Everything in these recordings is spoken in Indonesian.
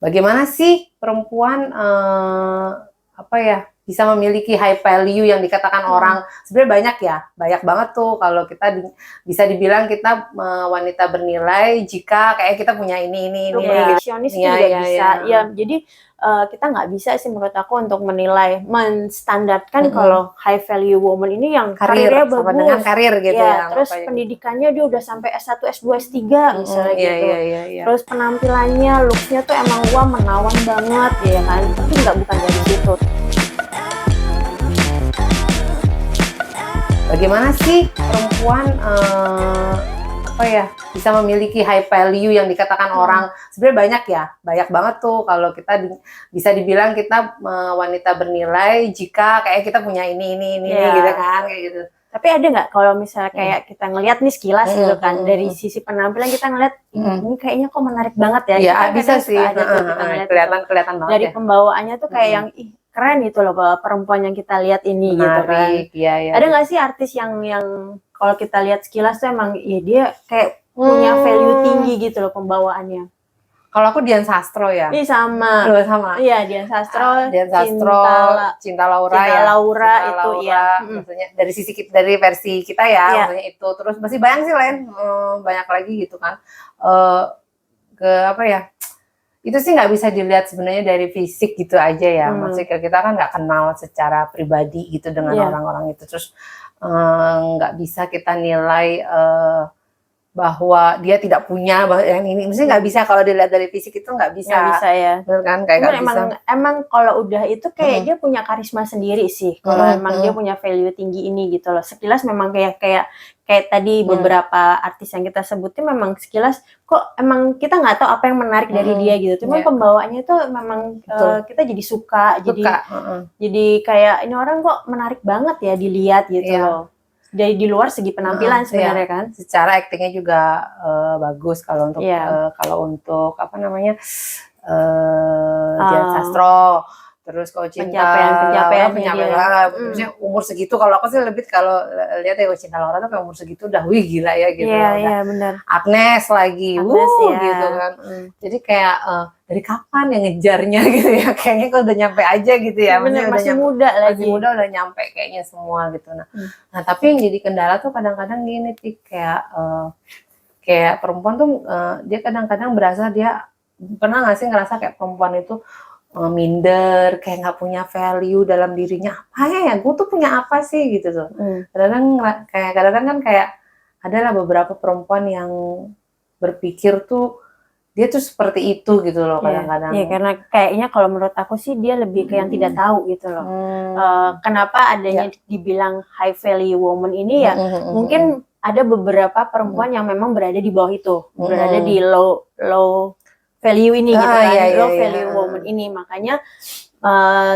Bagaimana sih perempuan, apa ya, bisa memiliki high value yang dikatakan orang sebenarnya banyak banget tuh kalau kita bisa dibilang kita, wanita bernilai jika kayak kita punya ini gitu. Perfeksionis itu Iya juga iya bisa. iya. Ya, jadi kita nggak bisa sih menurut aku untuk menilai, menstandarkan Mhm. kalau high value woman ini yang Karir, karirnya sama dengan bagus. karir gitu ya, Ya, terus makanya gitu. pendidikannya dia udah sampai S1, S2, S3 misalnya Iya gitu. iya iya iya. Terus penampilannya, looks-nya tuh emang wah menawan banget ya kan. Tapi bukan dari situ. Bagaimana sih perempuan, apa ya, bisa memiliki high value yang dikatakan orang sebenarnya banyak banget tuh kalau kita bisa dibilang kita, wanita bernilai jika kayak kita punya ini gitu kan, kayak gitu. Tapi ada nggak kalau misalnya kayak kita ngelihat nih sekilas gitu kan, dari Mhm. sisi penampilan kita ngelihat, Mhm. ini kayaknya kok menarik banget ya. Iya, Itu kan bisa kadang sih, suka ada tuh kita ngelihat itu. kelihatan banget Dari ya. pembawaannya tuh kayak yang, ih keren gitu loh perempuan yang kita lihat ini gitu kan. Menarik, iya iya. Ada nggak sih artis yang kalau kita lihat sekilas tuh emang ya dia kayak punya value tinggi gitu loh pembawaannya. Kalau aku Dian Sastro ya. Ih sama. Sama. Iya, Dian Sastro, Dian Sastro, Cinta Laura ya. Laura Cinta itu Laura, ya. maksudnya dari versi kita ya, Iya. maksudnya itu. Terus masih banyak sih lain, banyak lagi gitu kan. Apa ya? Itu sih nggak bisa dilihat sebenarnya dari fisik gitu aja ya. Maksudnya kita kan nggak kenal secara pribadi gitu dengan orang-orang itu. Terus nggak bisa kita nilai bahwa dia tidak punya yang ini, maksudnya nggak bisa kalau dilihat dari fisik itu nggak bisa. Nggak bisa ya. Bener kan? Kayak nggak bisa. Emang kalau udah itu kayak dia punya karisma sendiri sih. Kalau emang dia punya value tinggi ini gitu loh. Sekilas memang kayak tadi beberapa artis yang kita sebutin memang sekilas kok emang kita nggak tahu apa yang menarik dari dia gitu. Cuma pembawaannya tuh memang kita jadi suka. Jadi kayak ini orang kok menarik banget ya dilihat gitu loh. Dari di luar segi penampilan sebenarnya kan. Secara aktingnya juga bagus kalau untuk apa namanya Dian Sastro. Terus kalau pencapaian maksudnya umur segitu, kalau aku sih lebih kalau lihat ya Cinta Laura tuh kayak umur segitu udah wih gila ya gitu. Iya benar. Agnes lagi, gitu kan. Jadi kayak dari kapan ya ngejarnya gitu ya, kayaknya kalau udah nyampe aja gitu ya. Masih muda lagi. Masih muda udah nyampe kayaknya semua gitu. Nah tapi yang jadi kendala tuh kadang-kadang gini sih, kayak perempuan tuh dia kadang-kadang berasa dia, pernah nggak sih ngerasa kayak perempuan itu minder, kayak nggak punya value dalam dirinya, apa ya gue tuh punya apa sih gitu tuh. Kadang-kadang kan kayak adalah beberapa perempuan yang berpikir tuh dia tuh seperti itu gitu loh kadang-kadang. Iya, karena kayaknya kalau menurut aku sih dia lebih ke yang tidak tahu gitu loh. Kenapa adanya dibilang high value woman ini ya, mungkin ada beberapa perempuan yang memang berada di bawah itu, berada di low value ini gitu kan, low value woman ini, makanya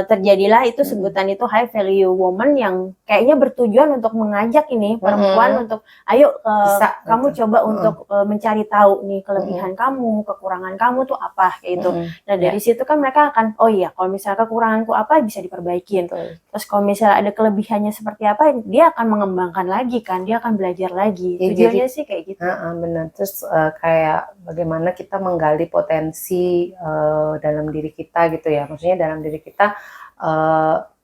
terjadilah itu sebutan itu high value woman yang kayaknya bertujuan untuk mengajak ini perempuan untuk ayo kamu coba untuk mencari tahu nih kelebihan kamu, kekurangan kamu tuh apa kayak gitu. Nah dari situ kan mereka akan oh iya kalau misalnya kekuranganku apa bisa diperbaikin. Terus kalau misalnya ada kelebihannya seperti apa dia akan mengembangkan lagi kan, dia akan belajar lagi. Tujuannya sih kayak gitu. Benar. Terus kayak bagaimana kita menggali potensi dalam diri kita gitu ya, maksudnya dalam diri kita,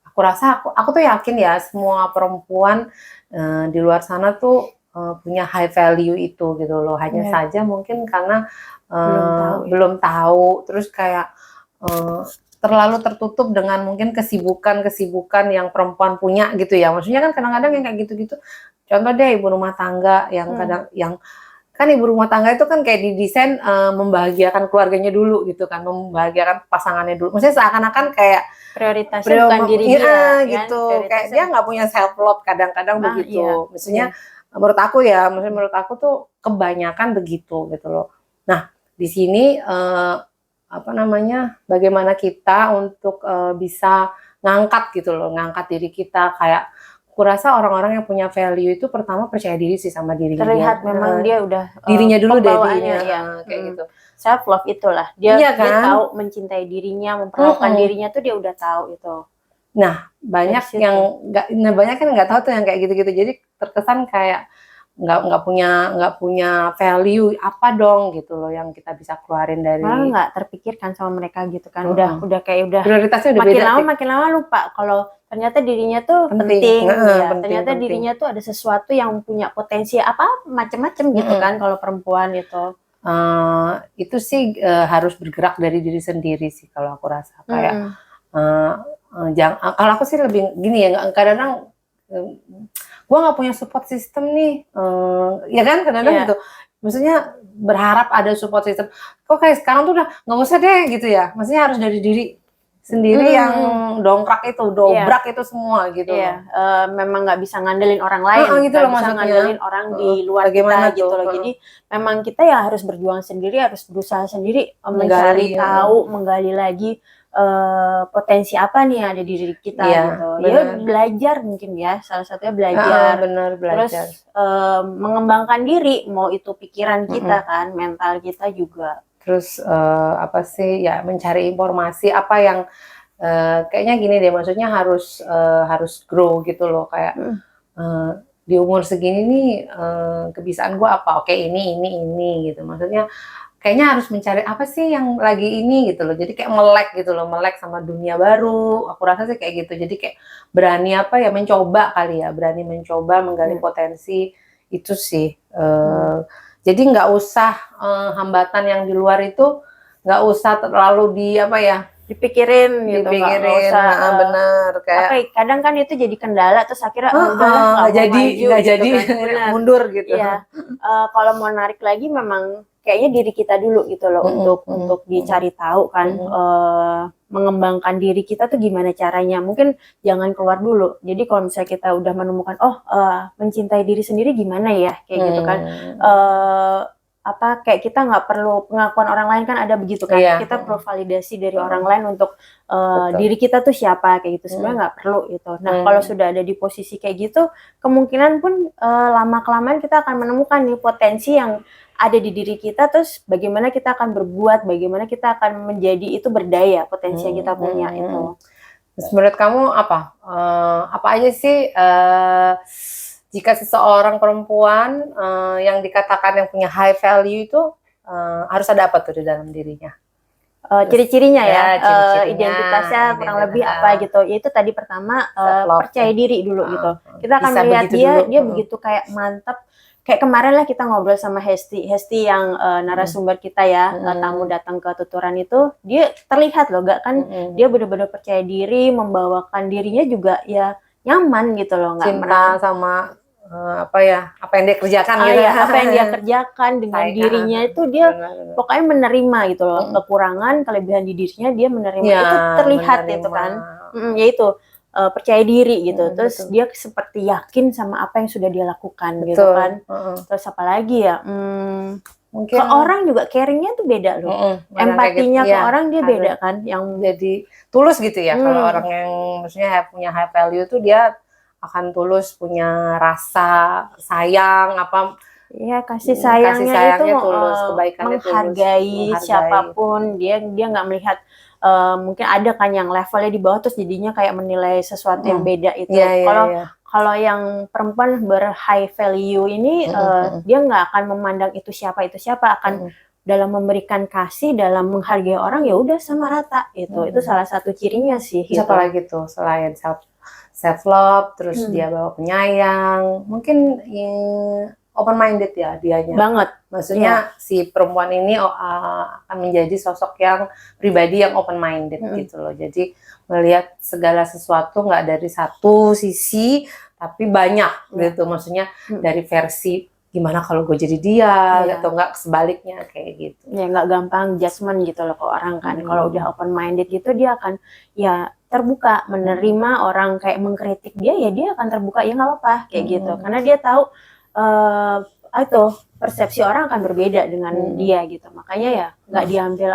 aku rasa aku tuh yakin ya semua perempuan di luar sana tuh punya high value itu gitu loh. Hanya saja mungkin karena belum tahu, terus kayak terlalu tertutup dengan mungkin kesibukan yang perempuan punya gitu ya. Maksudnya kan kadang-kadang yang kayak gitu-gitu. Contoh deh ibu rumah tangga yang kan ibu rumah tangga itu kan kayak didesain membahagiakan keluarganya dulu gitu kan, membahagiakan pasangannya dulu. Maksudnya seakan-akan kayak prioritasnya bukan diri dia gitu. Kayak dia nggak punya self love kadang-kadang begitu. Maksudnya menurut aku tuh kebanyakan begitu gitu loh. Nah di sini bagaimana kita untuk bisa ngangkat gitu loh, ngangkat diri kita. Kayak kurasa orang-orang yang punya value itu pertama percaya diri sih sama dirinya. Terlihat memang dia udah dirinya dulu deh kayak gitu. Self love itulah dia tahu mencintai dirinya, memperlakukan dirinya tuh dia udah tahu itu. Nah banyak yang nggak tahu tuh yang kayak gitu-gitu. Jadi terkesan kayak nggak punya value apa dong gitu loh yang kita bisa keluarin dari malah nggak terpikirkan sama mereka gitu kan. Udah kayak udah prioritasnya udah makin beda. makin lama lupa kalau ternyata dirinya tuh penting ya. Ternyata dirinya tuh ada sesuatu yang punya potensi apa macam-macam gitu kan kalau perempuan itu. Itu sih harus bergerak dari diri sendiri sih kalau aku rasa kayak kalau aku sih lebih gini ya, kadang-kadang gue nggak punya support system nih, ya kan kadang-kadang gitu, maksudnya berharap ada support system, kok kayak sekarang tuh udah nggak usah deh gitu ya, maksudnya harus dari diri sendiri yang dongkrak itu, dobrak itu semua gitu loh. Memang nggak bisa ngandelin orang lain, gitu loh, bisa ngandelin orang di luar kita gitu loh. Jadi memang kita ya harus berjuang sendiri, harus berusaha sendiri, mencari tahu, menggali lagi potensi apa nih yang ada di diri kita gitu. Ya belajar mungkin ya, salah satunya belajar. Belajar. Terus mengembangkan diri, mau itu pikiran kita kan, mental kita juga. Terus apa sih ya, mencari informasi apa yang kayaknya gini deh, maksudnya harus grow gitu loh, kayak di umur segini nih kebiasaan gue apa, oke ini gitu, maksudnya kayaknya harus mencari apa sih yang lagi ini gitu loh, jadi kayak melek sama dunia baru, aku rasa sih kayak gitu, jadi kayak berani apa ya, mencoba kali ya, berani mencoba menggali potensi itu sih. Jadi nggak usah hambatan yang di luar itu nggak usah terlalu dipikirin gitu, nggak usah bener kayak kadang kan itu jadi kendala, terus akhirnya nggak jadi kan. Mundur gitu. Iya. Kalau mau narik lagi memang kayaknya diri kita dulu gitu loh, untuk dicari tahu kan, mengembangkan diri kita tuh gimana caranya, mungkin jangan keluar dulu. Jadi kalau misalnya kita udah menemukan mencintai diri sendiri gimana ya kayak gitu kan, kayak kita nggak perlu pengakuan orang lain kan, ada begitu kan, kita perlu validasi dari orang lain untuk diri kita tuh siapa kayak gitu, sebenarnya nggak perlu gitu. Nah kalau sudah ada di posisi kayak gitu, kemungkinan pun lama kelamaan kita akan menemukan nih potensi yang ada di diri kita, terus bagaimana kita akan berbuat, bagaimana kita akan menjadi itu berdaya, potensi yang kita punya itu. Menurut kamu apa aja sih jika seseorang perempuan yang dikatakan yang punya high value itu harus ada apa tuh di dalam dirinya? Ciri-cirinya identitasnya kurang lebih apa gitu. Yaitu tadi pertama percaya diri dulu gitu. Kita akan melihat dia begitu kayak mantap. Kayak kemarin lah kita ngobrol sama Hesti yang narasumber kita ya, tamu datang ke tuturan itu, dia terlihat loh gak kan, dia benar-benar percaya diri, membawakan dirinya juga ya nyaman gitu loh, nggak cinta sama apa yang dia kerjakan gitu. Apa yang dia kerjakan dengan dirinya itu dia pokoknya menerima gitu loh, kekurangan, kelebihan di dirinya dia menerima, itu terlihat itu kan, yaitu percaya diri gitu, terus dia seperti yakin sama apa yang sudah dia lakukan gitu kan. Terus apa lagi ya, mungkin ke orang juga caringnya tuh beda loh, empatinya ke orang dia beda kan, yang jadi tulus gitu ya. Kalau orang yang maksudnya punya high value tuh dia akan tulus, punya rasa sayang ya, kasih sayangnya itu tulus, kebaikannya menghargai siapapun, dia nggak melihat mungkin ada kan yang levelnya di bawah terus jadinya kayak menilai sesuatu yang beda itu. Kalau yang perempuan ber-high value ini dia nggak akan memandang itu siapa akan dalam memberikan kasih, dalam menghargai orang ya udah sama rata itu. Itu salah satu cirinya sih. Siapa lagi tuh selain self love, terus dia bawa penyayang, mungkin open minded ya dianya. Banget. Maksudnya si perempuan ini akan menjadi sosok yang pribadi yang open minded gitu loh. Jadi melihat segala sesuatu nggak dari satu sisi, tapi banyak gitu. Maksudnya dari versi gimana kalau gue jadi dia, atau nggak sebaliknya kayak gitu. Ya nggak gampang judgement gitu loh ke orang kan. Kalau udah open minded gitu dia akan ya terbuka, menerima orang kayak mengkritik dia, ya dia akan terbuka, ya nggak apa-apa kayak gitu. Karena dia tahu itu persepsi orang akan berbeda dengan dia gitu, makanya ya nggak diambil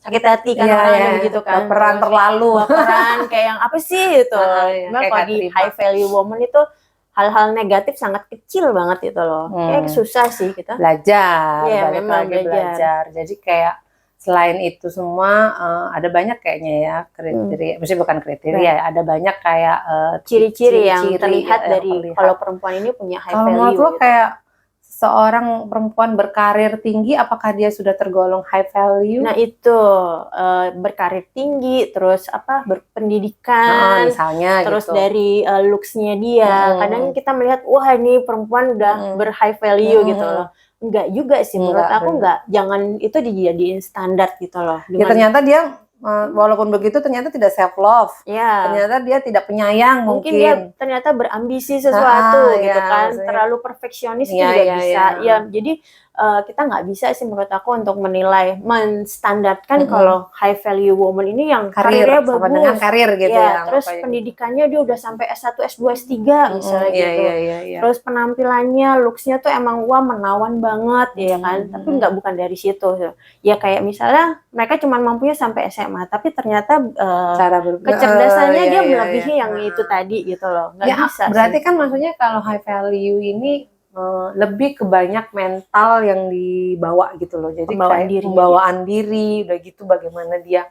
sakit hati kan orang begitu kan, baperan terlalu, kayak yang apa sih itu. Kalau di high value woman itu hal-hal negatif sangat kecil banget itu loh, kayak susah sih kita belajar, memang belajar. Jadi kayak selain itu semua ada banyak kayaknya ya kriteria, maksudnya bukan kriteria ya, ada banyak kayak ciri-ciri yang terlihat yang dari kalau perempuan ini punya high kalau value. menurut lo gitu. kayak seorang perempuan berkarir tinggi, apakah dia sudah tergolong high value? Nah itu berkarir tinggi, terus apa berpendidikan, misalnya terus gitu. dari looks-nya dia. Kadang kita melihat wah ini perempuan udah ber-high value gitu loh. Enggak juga sih, menurut aku enggak. Jangan itu dijadiin standar gitu loh. Ya ternyata dia walaupun begitu ternyata tidak self love. Ya. Ternyata dia tidak penyayang mungkin dia ternyata berambisi sesuatu gitu kan. Maksudnya, terlalu perfeksionis itu juga bisa. Ya, jadi kita nggak bisa sih menurut aku untuk menilai, menstandarkan kalau high value woman ini yang karirnya bagus, dengan karir gitu ya. Terus pendidikannya dia udah sampai S1, S2, S3 misalnya gitu. Terus penampilannya, looks-nya tuh emang wah menawan banget ya kan. Tapi bukan dari situ. Ya kayak misalnya mereka cuma mampunya sampai SMA, tapi ternyata kecerdasannya dia melebihi yang itu tadi gitu loh. Nggak bisa. Berarti kan maksudnya kalau high value ini lebih ke banyak mental yang dibawa gitu loh. Jadi pembawaan diri, udah gitu bagaimana dia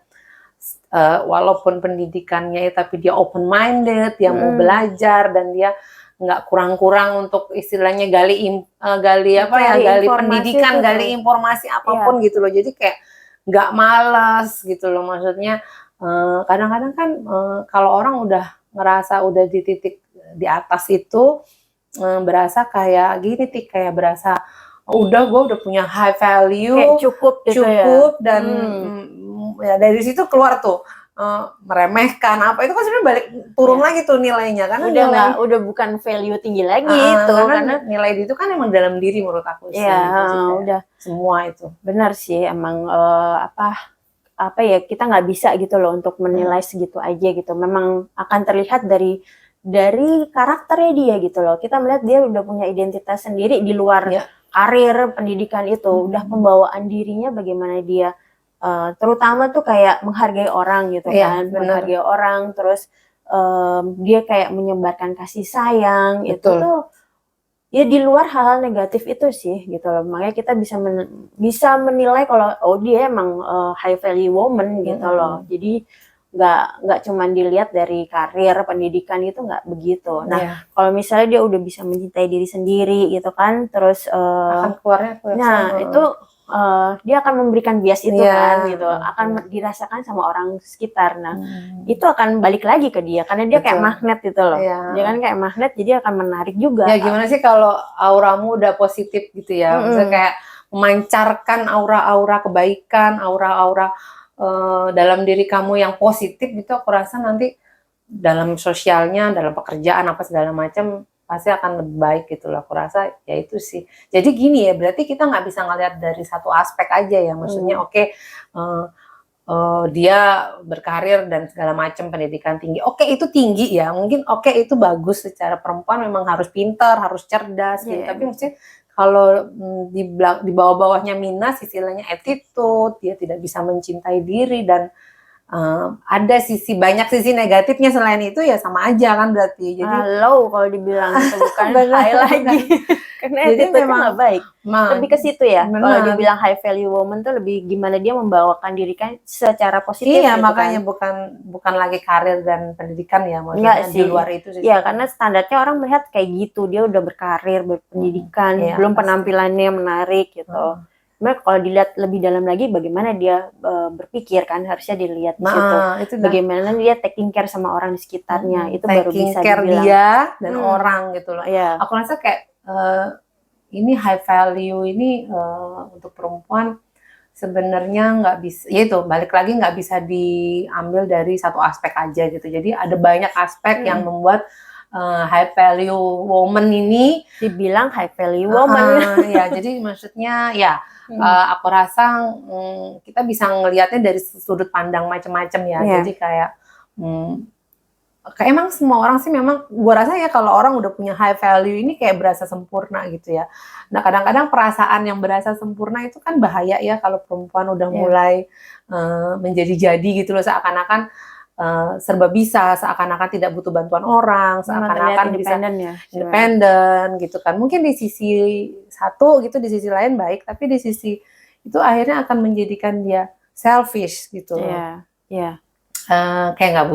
walaupun pendidikannya tapi dia open minded, dia mau belajar dan dia nggak kurang-kurang untuk istilahnya gali pendidikan, gali informasi apapun gitu loh. Jadi kayak nggak malas gitu loh. Maksudnya kadang-kadang kan kalau orang udah ngerasa udah di titik di atas itu berasa kayak gini kayak berasa udah gue udah punya high value, kayak cukup dan ya dari situ keluar tuh meremehkan apa itu kan sebenarnya balik turun lagi tuh nilainya karena udah bukan value tinggi lagi itu karena nilai itu kan emang dalam diri menurut aku sih. Udah semua itu benar sih emang apa ya kita nggak bisa gitu loh untuk menilai segitu aja gitu. Memang akan terlihat dari karakternya dia gitu loh. Kita melihat dia udah punya identitas sendiri di luar karir, pendidikan itu. Udah pembawaan dirinya bagaimana dia terutama tuh kayak menghargai orang gitu kan. Menghargai orang, terus dia kayak menyebarkan kasih sayang. Itu tuh ya di luar hal-hal negatif itu sih gitu loh. Makanya kita bisa menilai kalau dia emang high value woman gitu loh. Jadi nggak cuma dilihat dari karir, pendidikan itu nggak begitu. Nah, kalau misalnya dia udah bisa mencintai diri sendiri gitu kan, terus akan keluarnya itu dia akan memberikan bias itu kan gitu, akan dirasakan sama orang sekitar. Nah, itu akan balik lagi ke dia karena dia kayak magnet gitu loh. Dia kan kayak magnet, jadi akan menarik juga. Ya gimana sih kalau auramu udah positif gitu ya, misalnya kayak memancarkan aura-aura kebaikan, aura-aura dalam diri kamu yang positif gitu, aku rasa nanti dalam sosialnya, dalam pekerjaan apa segala macam pasti akan lebih baik gitu loh. Aku rasa ya itu sih. Jadi gini ya, berarti kita nggak bisa ngelihat dari satu aspek aja ya. Maksudnya dia berkarir dan segala macam, pendidikan tinggi. Itu tinggi ya, mungkin itu bagus secara perempuan memang harus pintar, harus cerdas gitu. Tapi maksudnya kalau di bawah-bawahnya minus, istilahnya attitude, dia tidak bisa mencintai diri dan ada banyak sisi negatifnya selain itu ya sama aja kan berarti. Jadi low kalau dibilang itu bukan high lagi. Karena jadi memang nggak baik. Lebih ke situ ya. Kalau dibilang high value woman tuh lebih gimana dia membawakan diri kan secara positif. Iya, gitu makanya kan. bukan lagi karir dan pendidikan ya, maksudnya di luar itu sih. Iya, karena standarnya orang melihat kayak gitu, dia udah berkarir, berpendidikan, belum penampilannya menarik gitu. Sebenarnya kalau dilihat lebih dalam lagi bagaimana dia berpikir kan harusnya dilihat di situ. Bagaimana dia taking care sama orang di sekitarnya, itu baru bisa dibilang. Taking care dia dan orang gitu loh. Aku rasa kayak ini high value ini untuk perempuan sebenarnya nggak bisa, ya itu balik lagi nggak bisa diambil dari satu aspek aja gitu. Jadi ada banyak aspek yang membuat high value woman ini dibilang high value woman. Ya, jadi maksudnya ya aku rasa kita bisa ngelihatnya dari sudut pandang macam-macam ya. Jadi kayak emang semua orang sih memang gue rasa ya kalau orang udah punya high value ini kayak berasa sempurna gitu ya. Nah kadang-kadang perasaan yang berasa sempurna itu kan bahaya ya kalau perempuan udah mulai menjadi-jadi gitu loh, seakan-akan serba bisa, seakan-akan tidak butuh bantuan orang, seakan-akan bisa independen gitu kan. Mungkin di sisi satu gitu, di sisi lain baik, tapi di sisi itu akhirnya akan menjadikan dia selfish gitu loh. Iya, iya. Kayak nggak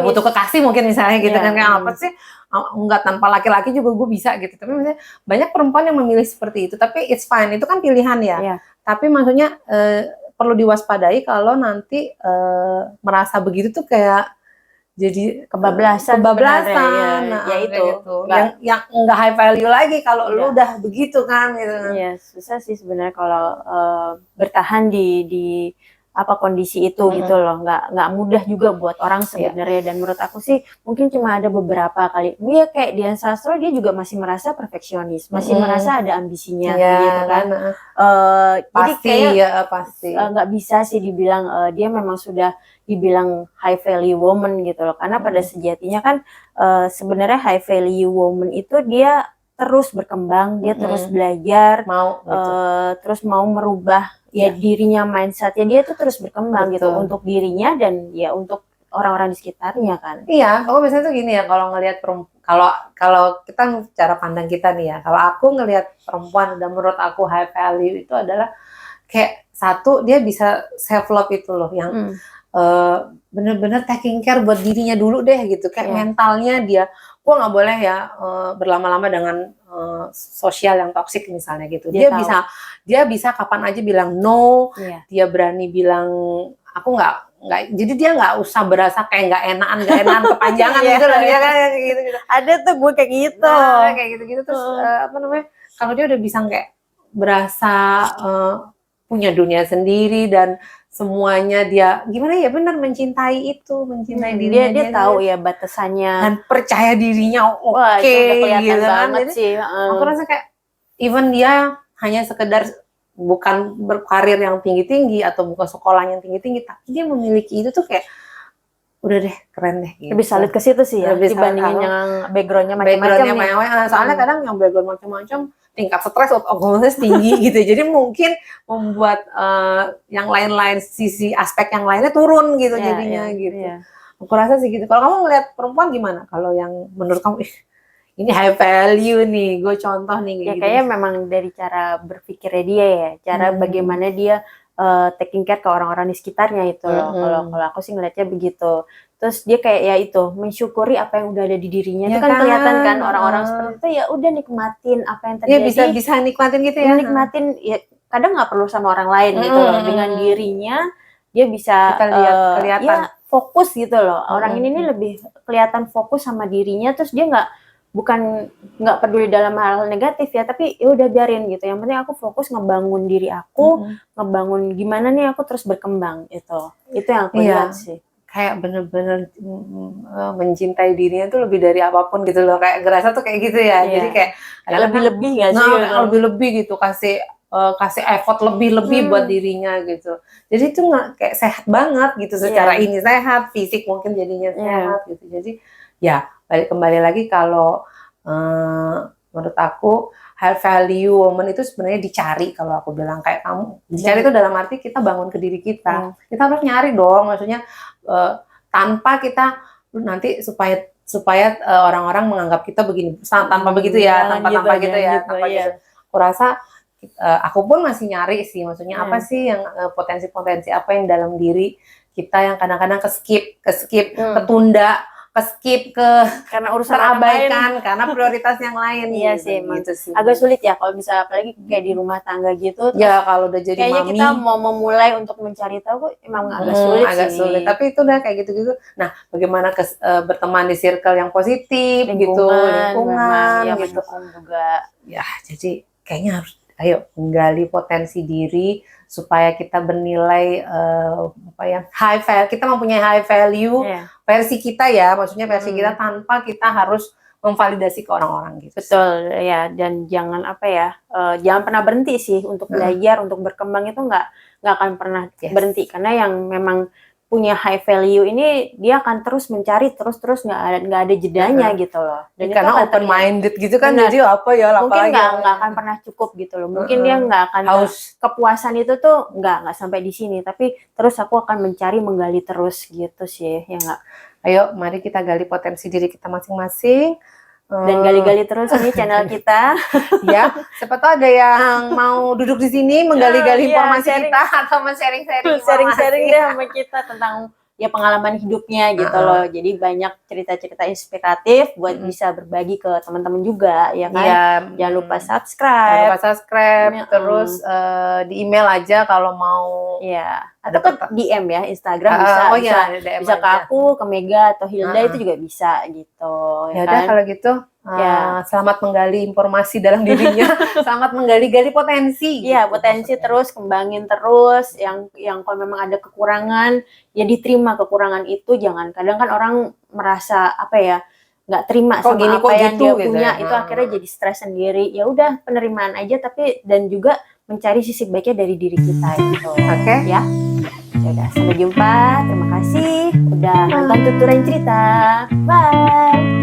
butuh kekasih mungkin misalnya gitu kan, kayak apa sih, nggak, tanpa laki-laki juga gue bisa gitu. Tapi maksudnya banyak perempuan yang memilih seperti itu, tapi it's fine, itu kan pilihan ya. Iya. Tapi maksudnya perlu diwaspadai kalau nanti merasa begitu tuh kayak jadi kebablasan, nah, ya itu gitu. Yang nggak high value lagi kalau lu udah begitu kan gitu kan. Iya, susah sih sebenarnya kalau bertahan di apa kondisi itu gitu loh, nggak mudah juga buat orang sebenarnya. Dan menurut aku sih mungkin cuma ada beberapa kali, dia kayak Dian Sastro, dia juga masih merasa perfeksionis, masih merasa ada ambisinya gitu kan. Jadi kayak pasti nggak bisa sih dibilang dia memang sudah dibilang high value woman gitu loh, karena pada sejatinya kan sebenarnya high value woman itu dia terus berkembang, dia terus belajar, terus mau merubah dirinya, mindsetnya dia tuh terus berkembang gitu, untuk dirinya dan ya untuk orang-orang di sekitarnya kan. Iya, aku biasanya tuh gini ya, kalau ngelihat kalau kita cara pandang kita nih ya, kalau aku ngelihat perempuan dan menurut aku high value itu adalah kayak satu, dia bisa self love itu loh, yang bener-bener taking care buat dirinya dulu deh gitu, kayak mentalnya dia, gua nggak boleh ya berlama-lama dengan sosial yang toksik misalnya gitu. Dia bisa kapan aja bilang no, dia berani bilang aku nggak, jadi dia nggak usah berasa kayak nggak enakan kepanjangan gitu loh, ya kan, gitu. Ada tuh gue kayak gitu. Nah, kayak gitu-gitu terus apa namanya? Kalau dia udah bisa kayak berasa punya dunia sendiri dan semuanya dia gimana ya, benar mencintai dirinya, dia tahu ya batasannya dan percaya dirinya. Oke, gitu kan. Jadi aku rasa kayak even dia hanya sekedar bukan berkarir yang tinggi-tinggi atau bukan sekolah yang tinggi-tinggi, tapi dia memiliki itu tuh kayak udah deh, keren deh gitu. Lebih salut ke situ sih ya, dibandingin yang backgroundnya macam-macam nih. Soalnya kadang yang background macam-macam tingkat stres otomatis tinggi gitu. Jadi mungkin membuat yang lain-lain, sisi aspek yang lainnya turun gitu jadinya gitu. Aku rasa sih gitu. Kalau kamu ngelihat perempuan gimana? Kalau yang menurut kamu ini high value nih, gue contoh nih ya gitu. Kayaknya memang dari cara berpikirnya dia ya, cara bagaimana dia taking care ke orang-orang di sekitarnya itu loh. Kalau aku sih ngelihatnya begitu. Terus dia kayak ya itu, mensyukuri apa yang udah ada di dirinya. Itu kan kelihatan kan orang-orang seperti itu, ya udah nikmatin apa yang terjadi. Iya, bisa nikmatin gitu ya. Nikmatin, ya kadang nggak perlu sama orang lain gitu loh. Dengan dirinya dia bisa kelihatan. Ya fokus gitu loh. Orang ini nih lebih kelihatan fokus sama dirinya, terus dia nggak peduli dalam hal negatif ya, tapi ya udah biarin gitu. Yang penting aku fokus ngebangun diri aku, ngebangun gimana nih aku terus berkembang itu yang aku lihat sih. Kayak bener-bener mencintai dirinya tuh lebih dari apapun gitu loh, kayak ngerasa tuh kayak gitu ya. Jadi kayak lebih-lebih nggak sih? Lebih-lebih gitu, kasih effort lebih buat dirinya gitu. Jadi itu kayak sehat banget gitu, secara ini sehat, fisik mungkin jadinya sehat gitu. Jadi ya kembali lagi kalau menurut aku high value woman itu sebenarnya dicari. Kalau aku bilang kayak kamu dicari itu dalam arti kita bangun ke diri kita. Kita harus nyari dong, maksudnya tanpa kita nanti supaya orang-orang menganggap kita begini, tanpa begitu ya, tanpa gitu. Aku rasa aku pun masih nyari sih, maksudnya apa sih yang potensi-potensi apa yang dalam diri kita yang kadang-kadang ketunda, karena urusan terabaikan karena prioritas yang lain. Iya sih, gitu sih. Agak sulit ya kalau bisa, apalagi kayak di rumah tangga gitu. Ya kalau udah jadi kayaknya mami, kita mau memulai untuk mencari tahu emang agak sulit sih. Tapi itu udah kayak gitu-gitu. Nah, bagaimana berteman di circle yang positif, lingkungan gitu juga. Ya, jadi kayaknya harus ayo menggali potensi diri supaya kita bernilai high value, kita mempunyai high value versi kita ya, maksudnya versi kita tanpa kita harus memvalidasi ke orang-orang gitu. Betul ya, dan jangan jangan pernah berhenti sih untuk belajar, untuk berkembang itu nggak akan pernah berhenti, karena yang memang punya high value ini dia akan terus mencari, terus nggak ada jedanya gitu loh. Dan karena open minded gitu kan, jadi mungkin nggak akan pernah cukup gitu loh. Mungkin dia nggak akan kepuasan itu tuh nggak sampai di sini, tapi terus aku akan mencari, menggali terus gitu sih, ya nggak. Ayo mari kita gali potensi diri kita masing-masing. dan gali-gali terus nih channel kita. Ya, siapa tahu ada yang mau duduk di sini menggali-gali Iya, informasi sharing. kita atau men-sharing-sharing informasi. Sharing-sharing deh sama kita tentang ya pengalaman hidupnya gitu loh. Jadi banyak cerita-cerita inspiratif buat bisa berbagi ke teman-teman juga ya kan. Iya, Jangan lupa Jangan subscribe. lupa subscribe, Ya, terus di email aja kalau mau. Ya, Ada atau ke DM ya, Instagram bisa, oh bisa, ya, DM bisa ke aja. aku, ke Mega atau Hilda itu juga bisa gitu. Ya Ya udah kan? kalau gitu, Ya. selamat menggali informasi dalam dirinya, selamat menggali-gali potensi. Iya, gitu potensi maksudnya. terus kembangin terus. Yang kalau memang ada kekurangan, ya diterima kekurangan itu. Jangan kadang kan orang merasa apa ya, nggak terima Kok sama gini, apa kok yang gitu, dia gitu punya, ya. itu akhirnya jadi stres sendiri. Ya udah penerimaan aja, tapi dan juga mencari sisi baiknya dari diri kita gitu. Oke. Ya. Ya udah, sampai jumpa. Terima kasih udah nonton tuturan cerita. Bye.